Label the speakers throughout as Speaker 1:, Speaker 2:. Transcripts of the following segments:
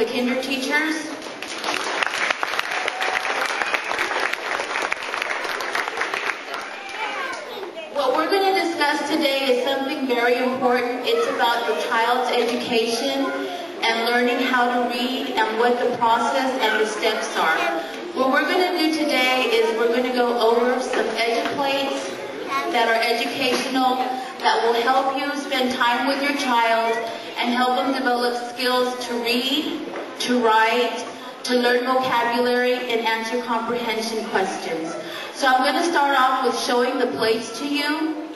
Speaker 1: Kinder teachers. What we're going to discuss today is something very important. It's about the child's education and learning how to read and what the process and the steps are. What we're going to do today is we're going to go over some Eduplates that are educational, that will help you spend time with your child and help them develop skills to read, to write, to learn vocabulary, and answer comprehension questions. So I'm going to start off with showing the plates to you.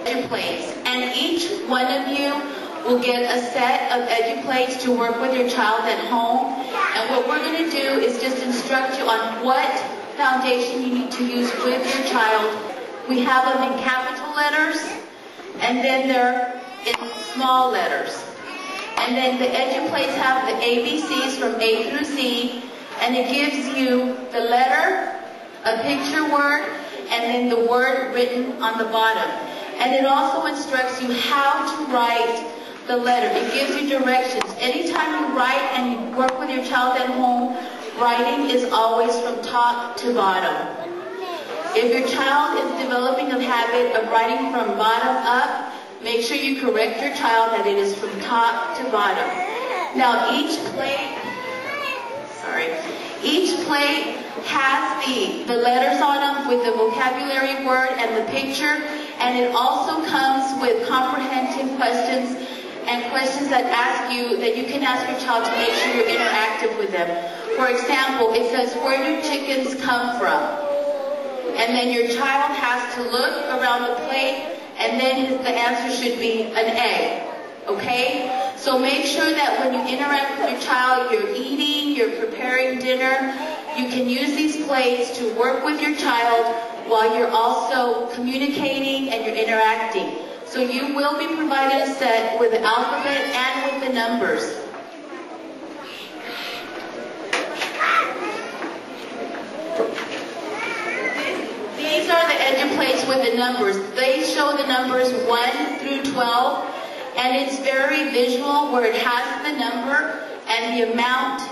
Speaker 1: Eduplates. And each one of you will get a set of Eduplates to work with your child at home. And what we're going to do is just instruct you on what foundation you need to use with your child. We have them in capital letters, and then they're in small letters. And then the Eduplates have the ABCs from A through Z, and it gives you the letter, a picture word, and then the word written on the bottom. And it also instructs you how to write the letter. It gives you directions. Anytime you write and you work with your child at home, writing is always from top to bottom. If your child is developing a habit of writing from bottom up, make sure you correct your child that it is from top to bottom. Now each plate has the letters on them with the vocabulary word and the picture, and it also comes with comprehensive questions and questions that you can ask your child to make sure you're interactive with them. For example, it says, where do chickens come from? And then your child has to look around the plate, and then the answer should be an egg. Okay? So make sure that when you interact with your child, you're eating, you're preparing dinner, you can use these plates to work with your child while you're also communicating and you're interacting. So you will be provided a set with the alphabet and with the numbers. These are the Eduplates with the numbers. They show the numbers 1 through 12, and it's very visual where it has the number and the amount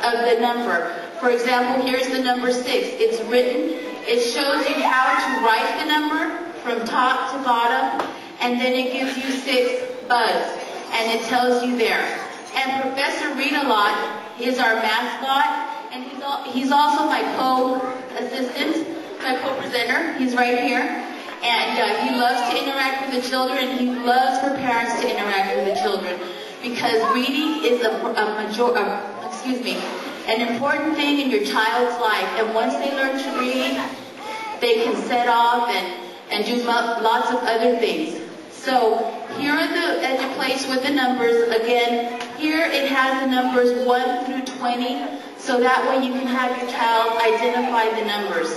Speaker 1: of the number. For example, here's the number 6. It's written. It shows you how to write the number from top to bottom, and then it gives you 6 bugs, and it tells you there. And Professor Read-A-Lot is our mascot, and he's also my co-assistant, my co-presenter. He's right here, and he loves to interact with the children, and he loves for parents to interact with the children, because reading is an important thing in your child's life. And once they learn to read, they can set off and do lots of other things. So here are the Eduplates with the numbers. Again, here it has the numbers 1 through 20, so that way you can have your child identify the numbers.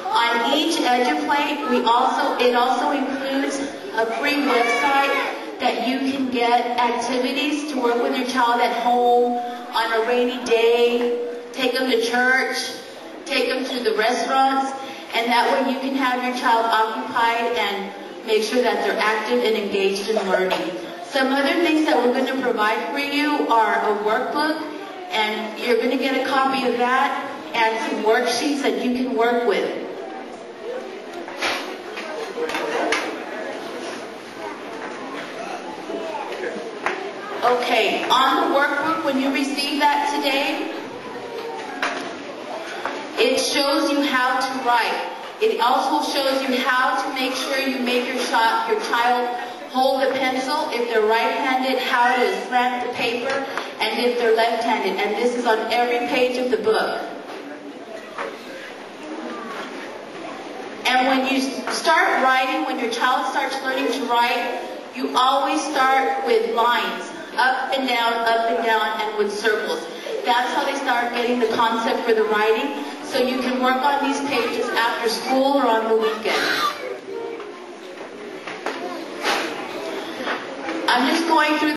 Speaker 1: On each Eduplate, it also includes a free website that you can get activities to work with your child at home on a rainy day, take them to church, take them to the restaurants, and that way you can have your child occupied and make sure that they're active and engaged in learning. Some other things that we're going to provide for you are a workbook, and you're going to get a copy of that and some worksheets that you can work with. Okay, on the workbook, when you receive that today, it shows you how to write. It also shows you how to make sure you make your child hold the pencil. If they're right-handed, how to slant the paper, and if they're left-handed. And this is on every page of the book. And when you start writing, when your child starts learning to write, you always start with lines, up and down, and with circles. That's how they start getting the concept for the writing, so you can work on these pages after school or on the weekend. I'm just going through